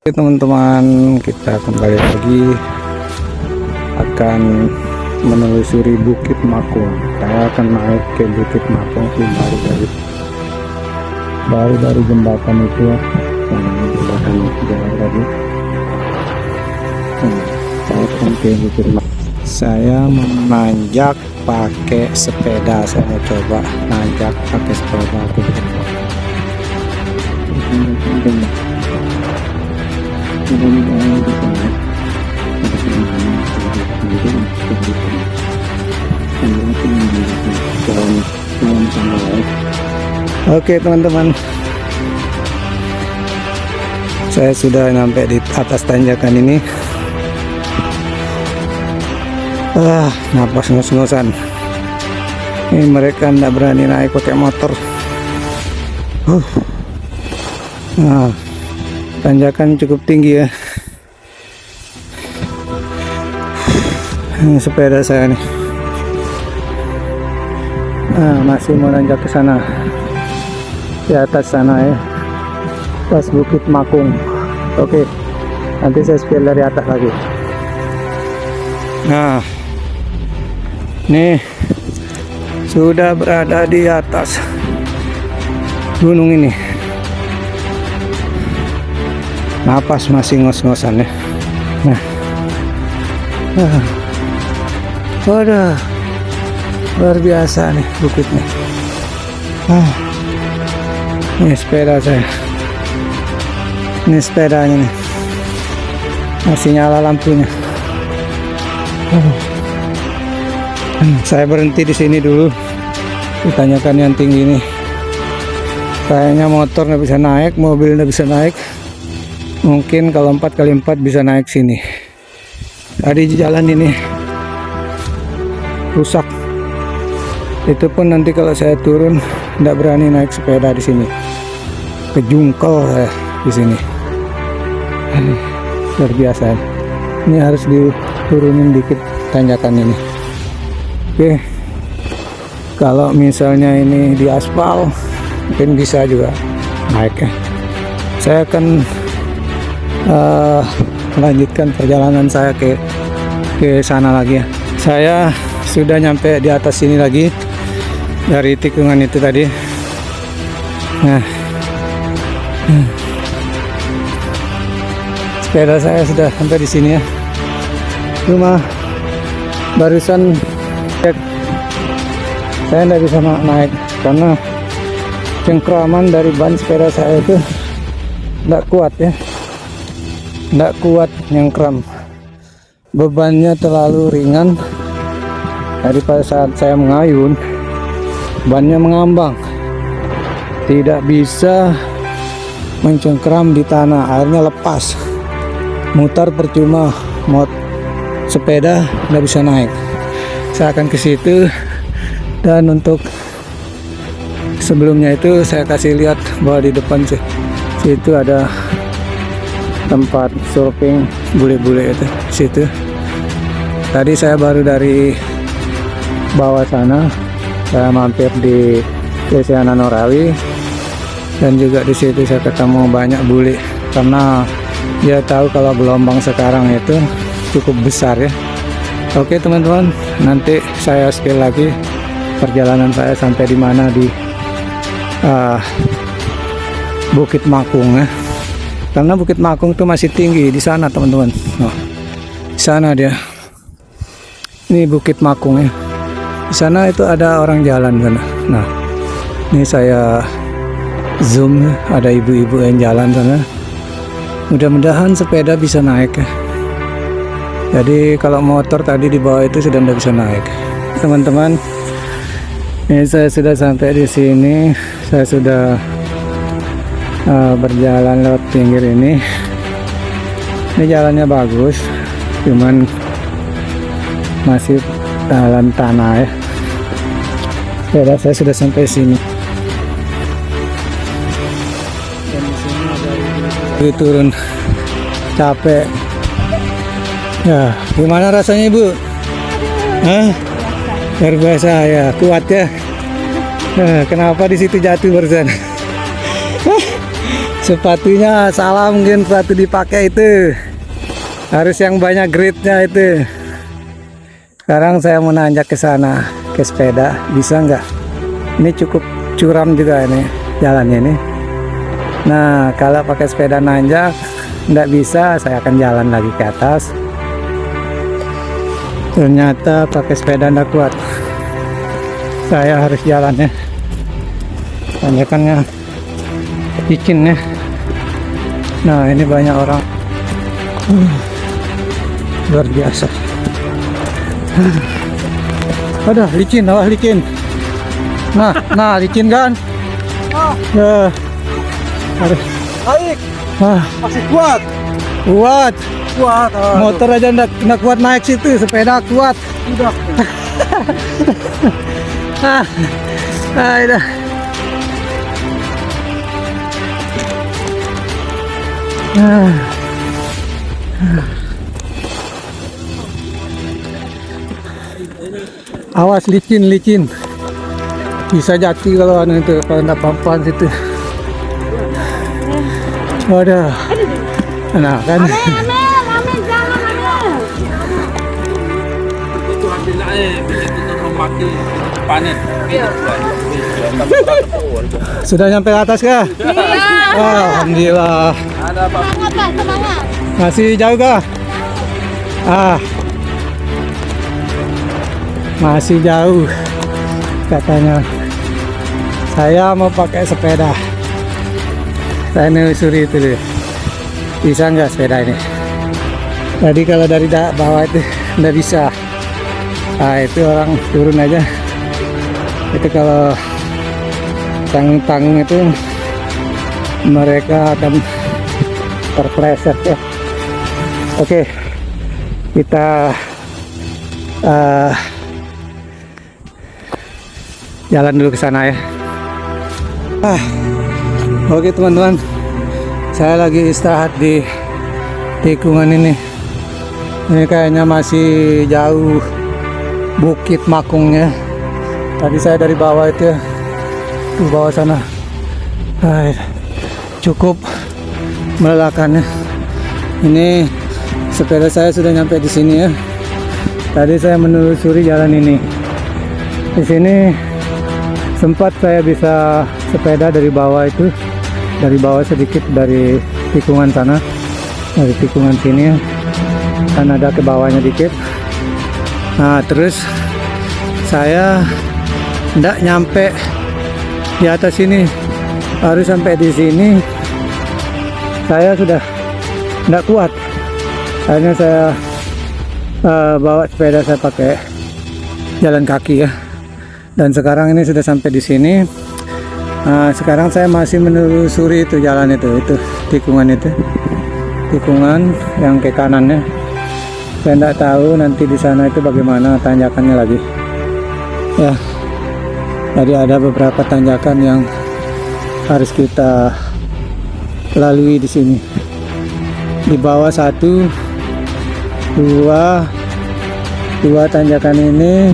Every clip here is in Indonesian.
Oke teman-teman, kita kembali lagi akan menelusuri Bukit Makung. Saya akan naik ke Bukit Makung sih, baru dari jembatan itu ya, yang jembatan jalan tadi. Saya akan ke Bukit Makung. Saya menanjak pakai sepeda. Saya mau coba nanjak pakai sepeda ke Bukit Makung. Oke teman-teman, saya sudah sampai di atas tanjakan ini. Napas ngos-ngosan. Ini mereka tidak berani naik pakai motor. Nah, tanjakan cukup tinggi ya. Ini sepeda saya nih. Masih mau nanjak ke sana, di atas sana ya, pas Bukit Makung. Oke, nanti saya spill dari atas lagi. Nah, nih sudah berada di atas gunung ini. Napas masih ngos-ngosan ya. Waduh, luar biasa nih bukitnya. Ini sepeda saya. Ini sepedanya nih, masih nyala lampunya. Saya berhenti di sini dulu, ditanyakan yang tinggi nih. Kayaknya motor nggak bisa naik, mobil nggak bisa naik. Mungkin kalau 4x4 bisa naik sini. Tadi jalan ini rusak. Itu pun nanti kalau saya turun tidak berani naik sepeda di sini. Kejungkel saya di sini. Luar biasa. Ini harus diturunin dikit tanjakan ini. Oke. Kalau misalnya ini di aspal, mungkin bisa juga naik ya. Saya akan melanjutkan perjalanan saya ke sana lagi ya. Saya sudah nyampe di atas sini lagi dari tikungan itu tadi. Sepeda saya sudah sampai di sini ya. Cuma barusan saya tidak bisa naik karena cengkraman dari ban sepeda saya itu tidak kuat ya. Tidak kuat nyengkram, bebannya terlalu ringan. Jadi pada saat saya mengayun, bannya mengambang, tidak bisa mencengkram di tanah, akhirnya lepas, mutar percuma, sepeda nggak bisa naik. Saya akan ke situ, dan untuk sebelumnya itu saya kasih lihat bahwa di depan situ ada tempat surfing bule-bule itu situ. Tadi saya baru dari bawah sana, saya mampir di Lesiana Norawi, dan juga di situ saya ketemu banyak bule karena dia tahu kalau gelombang sekarang itu cukup besar ya. Oke teman-teman, nanti saya spill lagi perjalanan saya sampai di mana di Bukit Makung ya. Karena Bukit Makung itu masih tinggi di sana teman-teman. Di sana dia. Ini Bukit Makung ya. Di sana itu ada orang jalan sana. Nah, ini saya zoom, ada ibu-ibu yang jalan sana. Mudah-mudahan sepeda bisa naik ya. Jadi kalau motor tadi di bawah itu sudah tidak bisa naik. Teman-teman, ini saya sudah sampai di sini. Saya sudah berjalan lewat pinggir ini. Ini jalannya bagus, cuman masih jalan tanah ya. Sepeda saya sudah sampai sini. Dan di sini ada turun capek. Ya, gimana rasanya Ibu? Luar biasa ya, kuat ya. Kenapa di situ jatuh barusan? Sepatunya salah, mungkin sepatu dipakai itu. Harus yang banyak grade-nya itu. Sekarang saya mau nanjak ke sana, ke sepeda. Bisa nggak? Ini cukup curam juga ini jalannya ini. Nah, kalau pakai sepeda nanjak nggak bisa, saya akan jalan lagi ke atas. Ternyata pakai sepeda nggak kuat. Saya harus jalannya. Tanjakannya licin ya. Nah, ini banyak orang. Luar biasa. Ada licin, licin. Nah, licin kan? Ya. Harus Naik, masih kuat. kuat. Kuat. Motor aja nggak kuat naik situ, sepeda kuat. Udah. Udah. Awas licin. Bisa jatuh kalau itu, kalau nggak pampan situ. Waduh. Nah kan. Ame jangan ada. Itu ambil air, begitu turun mati panen. Sudah nyampe atas kah? Iya. Alhamdulillah. Ada apa? Semangat Pak, semangat. Masih jauh kah? Masih jauh katanya. Saya mau pakai sepeda. Saya nelusuri itu deh. Bisa nggak sepeda ini? Tadi kalau dari bawah itu nggak bisa. Nah, itu orang turun aja. Itu kalau tanggung-tanggung itu mereka akan terpleset ya. Oke, kita jalan dulu ke sana ya. Oke teman-teman, saya lagi istirahat di tikungan ini. Ini kayaknya masih jauh Bukit Makungnya. Tadi saya dari bawah itu ya, ke bawah sana. Cukup melelahkan ya. Ini sepeda saya sudah nyampe di sini ya. Tadi saya menelusuri jalan ini. Di sini sempat saya bisa sepeda dari bawah itu, dari bawah sedikit dari tikungan sana, dari tikungan sini ya. Kan ada ke bawahnya dikit. Nah, terus saya ndak nyampe di atas sini, harus sampai di sini. Saya sudah ndak kuat. Akhirnya saya bawa sepeda, saya pakai jalan kaki ya. Dan sekarang ini sudah sampai di sini. Sekarang saya masih menelusuri itu jalan itu tikungan yang ke kanannya. Saya tidak tahu nanti di sana itu bagaimana tanjakannya lagi. Ya, jadi ada beberapa tanjakan yang harus kita lalui di sini. Di bawah 1, 2 tanjakan ini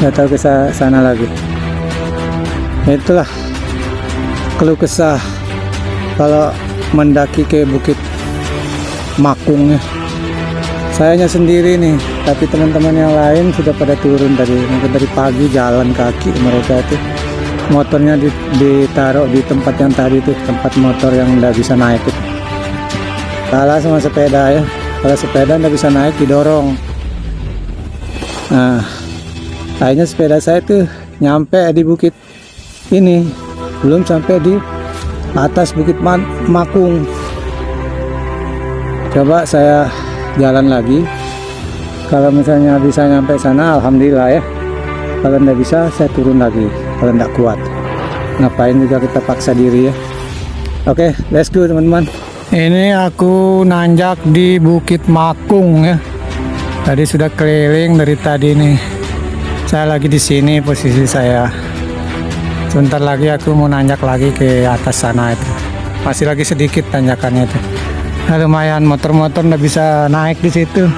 nggak tahu ke sana lagi. Itulah keluh kesah kalau mendaki ke Bukit Makungnya. Sayanya sendiri nih, tapi teman-teman yang lain sudah pada turun mungkin dari pagi jalan kaki mereka itu. Motornya ditaruh di tempat yang tadi itu, tempat motor yang nggak bisa naik itu. Kalah sama sepeda ya. Kalau sepeda nggak bisa naik, didorong. Nah, akhirnya sepeda saya tuh nyampe di bukit ini, belum sampai di atas Bukit Makung. Coba saya jalan lagi. Kalau misalnya bisa nyampe sana, alhamdulillah ya. Kalau nggak bisa, saya turun lagi. Kalau nggak kuat, ngapain juga kita paksa diri ya. Oke, let's go teman-teman. Ini aku nanjak di Bukit Makung ya. Tadi sudah keliling dari tadi nih. Saya lagi di sini posisi saya. Sebentar lagi aku mau nanjak lagi ke atas sana itu. Masih lagi sedikit tanjakannya itu. Nah, lumayan, motor-motor nggak bisa naik di situ.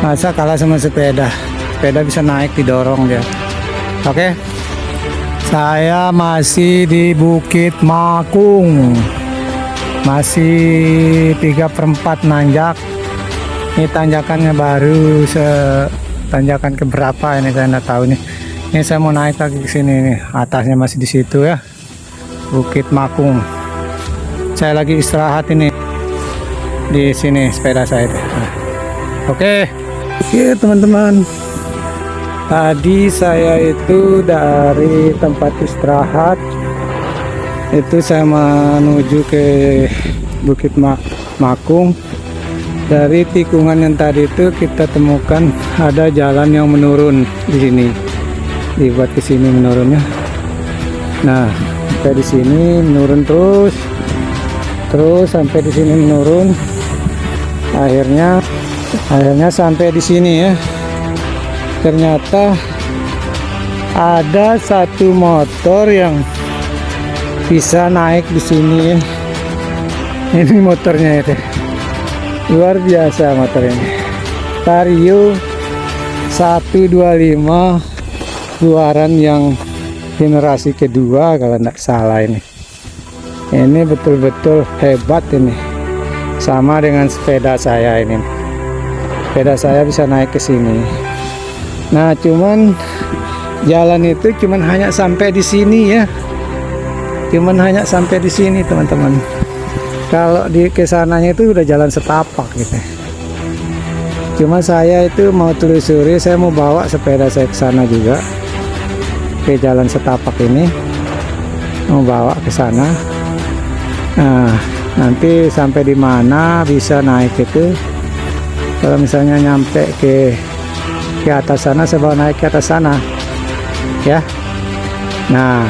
Masa kalah sama sepeda? Sepeda bisa naik, didorong dia. Oke, Saya masih di Bukit Makung. Masih 3/4 nanjak. Ini tanjakannya baru tanjakan keberapa ini saya nggak tahu nih. Ini saya mau naik lagi ke sini nih. Atasnya masih di situ ya. Bukit Makung. Saya lagi istirahat ini di sini sepeda saya. Nah. Oke, teman-teman. Tadi saya itu dari tempat istirahat itu saya menuju ke Bukit Makung. Dari tikungan yang tadi itu kita temukan ada jalan yang menurun di sini. Dibuat ke sini menurunnya. Nah, sampai di sini menurun terus sampai di sini menurun. Akhirnya sampai di sini ya. Ternyata ada satu motor yang bisa naik di sini ya. Ini motornya itu luar biasa motor ini. Vario 125 keluaran yang generasi kedua kalau tidak salah ini. Ini betul-betul hebat ini. Sama dengan sepeda saya ini. Sepeda saya bisa naik ke sini. Nah, cuman jalan itu cuman hanya sampai di sini ya. Cuman hanya sampai di sini, teman-teman. Kalau di kesananya itu udah jalan setapak gitu. Cuma saya itu mau telusuri, saya mau bawa sepeda saya ke sana juga. Ke jalan setapak ini. Mau bawa ke sana. Nah, nanti sampai di mana bisa naik itu. Kalau misalnya nyampe ke atas sana, saya bawa naik ke atas sana ya. Nah,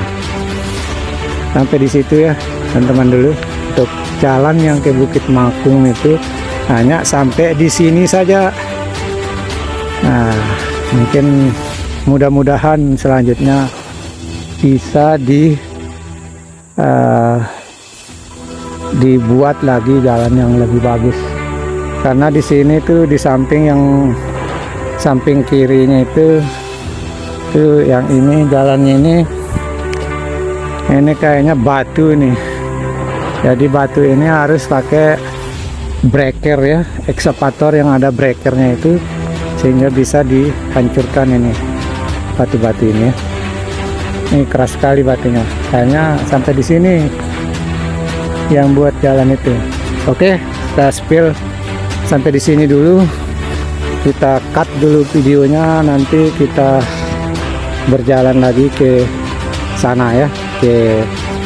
sampai di situ ya teman-teman dulu. Untuk jalan yang ke Bukit Makung itu hanya sampai di sini saja. Nah, mungkin mudah-mudahan selanjutnya bisa dibuat lagi jalan yang lebih bagus. Karena di sini tuh di samping kirinya itu yang ini jalannya ini kayaknya batu nih. Jadi batu ini harus pakai breaker ya, ekskavator yang ada breakernya itu sehingga bisa dihancurkan ini batu-batu ini ya. Ini keras sekali batunya. Kayaknya sampai di sini yang buat jalan itu. Oke, kita spill sampai di sini dulu. Kita cut dulu videonya, nanti kita berjalan lagi ke sana ya, ke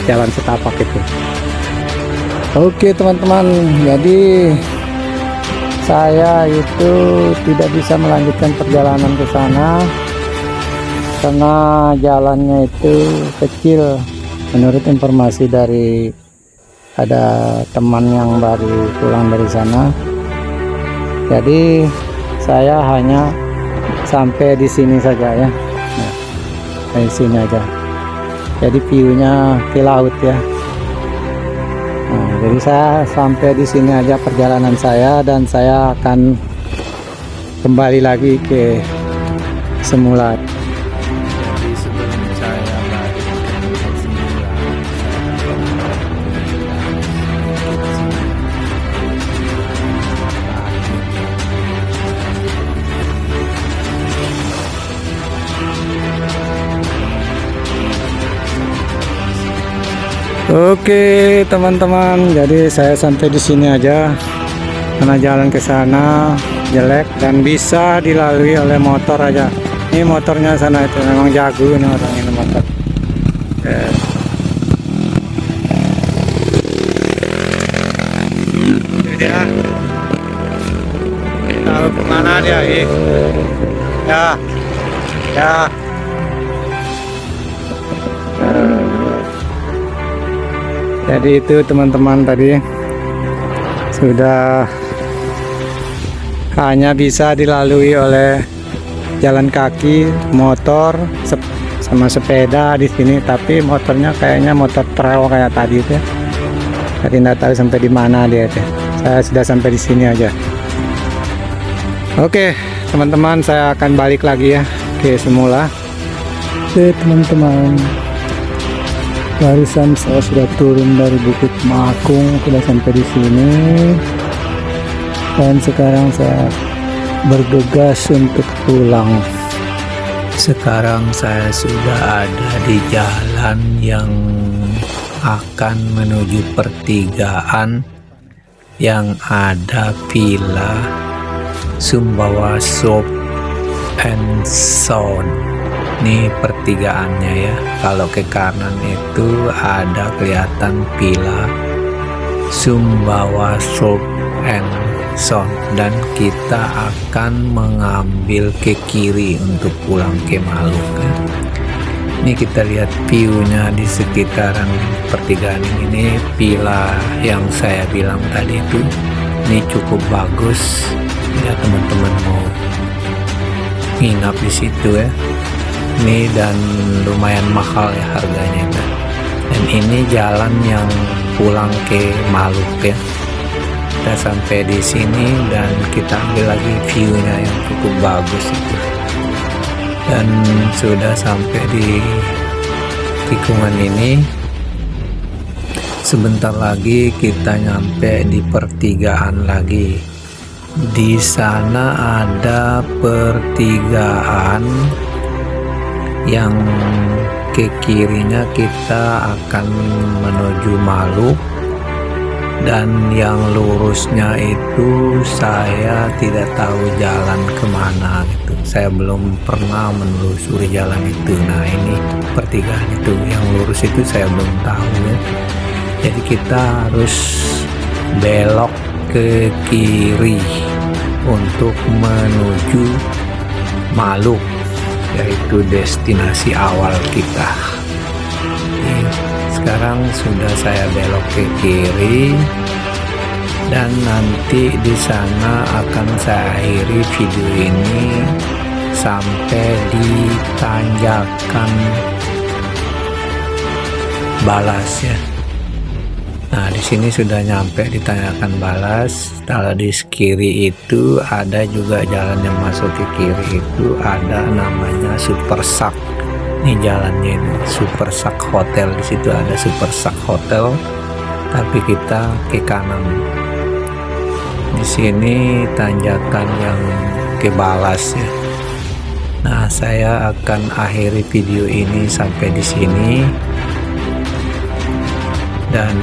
jalan setapak itu. Oke teman-teman, jadi saya itu tidak bisa melanjutkan perjalanan ke sana karena jalannya itu kecil. Menurut informasi dari ada teman yang baru pulang dari sana, jadi saya hanya sampai di sini saja ya. Nah, di sini aja. Jadi view-nya ke laut ya. Nah, jadi saya sampai di sini aja perjalanan saya, dan saya akan kembali lagi ke semula. Jadi sebelum saya balik ke semula, Oke teman-teman, jadi saya sampai di sini aja karena jalan ke sana jelek dan bisa dilalui oleh motor aja. Ini motornya sana itu memang jago nih orang ini motor. Dia tahu kemana dia? Ya. Jadi itu teman-teman, tadi sudah hanya bisa dilalui oleh jalan kaki, motor, sama sepeda di sini. Tapi motornya kayaknya motor trail kayak tadi itu. Tadi nggak tahu sampai di mana dia itu. Saya sudah sampai di sini aja. Oke teman-teman, saya akan balik lagi ya ke semula. Oke teman-teman. Barusan saya sudah turun dari Bukit Makung, sudah sampai di sini. Dan sekarang saya bergegas untuk pulang. Sekarang saya sudah ada di jalan yang akan menuju pertigaan yang ada Villa Sumbawa Shop and Sound. Ini pertigaannya ya. Kalau ke kanan itu ada kelihatan Villa Sumbawa Shop and Sound, dan kita akan mengambil ke kiri untuk pulang ke Maluk ya. Ini kita lihat view-nya di sekitaran pertigaan ini. Villa yang saya bilang tadi itu ini cukup bagus ya, teman-teman mau nginap di situ ya. Ini dan lumayan mahal ya harganya ya. Dan ini jalan yang pulang ke Maluk ya. Kita sampai di sini dan kita ambil lagi view-nya yang cukup bagus itu. Dan sudah sampai di tikungan ini. Sebentar lagi kita nyampe di pertigaan lagi. Di sana ada pertigaan yang ke kirinya kita akan menuju Maluk, dan yang lurusnya itu saya tidak tahu jalan kemana gitu. Saya belum pernah menelusuri jalan itu. Nah ini pertigaan itu yang lurus itu saya belum tahu ya. Jadi kita harus belok ke kiri untuk menuju Maluk, yaitu destinasi awal kita. Sekarang sudah saya belok ke kiri, dan nanti di sana akan saya akhiri video ini sampai di tanjakan Balas ya. Nah di sini sudah nyampe di tanjakan Balas. Kalau di kiri itu ada juga jalan yang masuk ke kiri, itu ada namanya Super Sak. Ini jalannya ini Super Sak Hotel. Di situ ada Super Sak Hotel, tapi kita ke kanan. Di sini tanjakan yang ke Balas ya. Nah saya akan akhiri video ini sampai di sini. Dan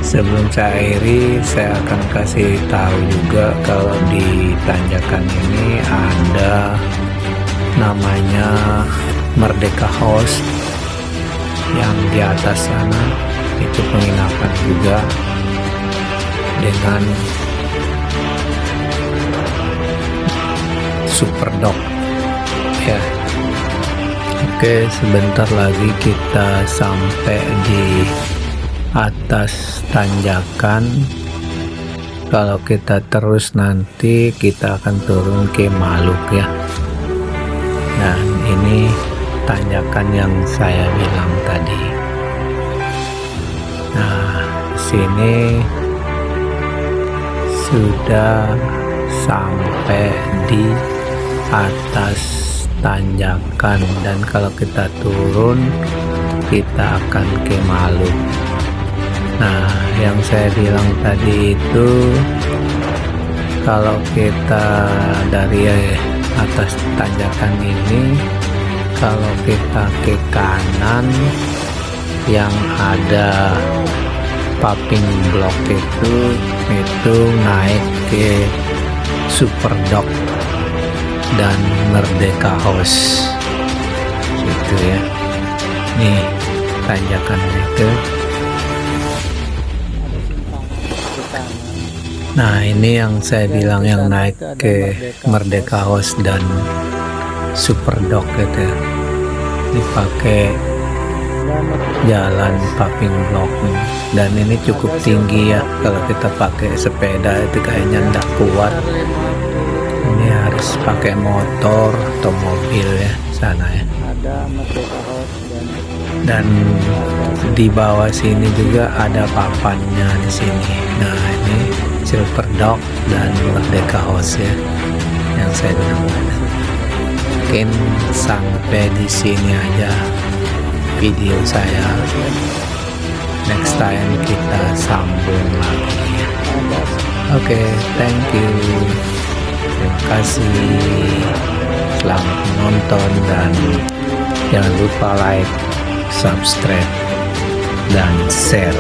sebelum saya akhiri, saya akan kasih tahu juga kalau di tanjakan ini ada namanya Merdeka House yang di atas sana. Itu penginapan juga dengan super dog ya. Oke, sebentar lagi kita sampai di atas tanjakan. Kalau kita terus nanti kita akan turun ke Maluk ya. Dan ini tanjakan yang saya bilang tadi. Nah, sini sudah sampai di atas tanjakan, dan kalau kita turun kita akan ke Maluk. Nah yang saya bilang tadi itu kalau kita dari atas tanjakan ini, kalau kita ke kanan yang ada Paping Blok itu naik ke Super Dog dan Merdeka House gitu ya. Nih tanjakan itu. Nah ini yang saya bilang yang naik ke Merdeka House dan Super Dog gitu ya. Dipakai jalan Paping Blok nih. Dan ini cukup tinggi ya, kalau kita pakai sepeda itu kayaknya nggak kuat. Ini harus pakai motor atau mobil ya sana ya. Dan di bawah sini juga ada papannya di sini. Nah ini Super Dog dan Merdeka House ya yang saya bilang. Mungkin sampai di sini aja video saya. Next time kita sambung lagi. Oke, thank you. Terima kasih. Selamat menonton dan jangan lupa like, subscribe, dan share.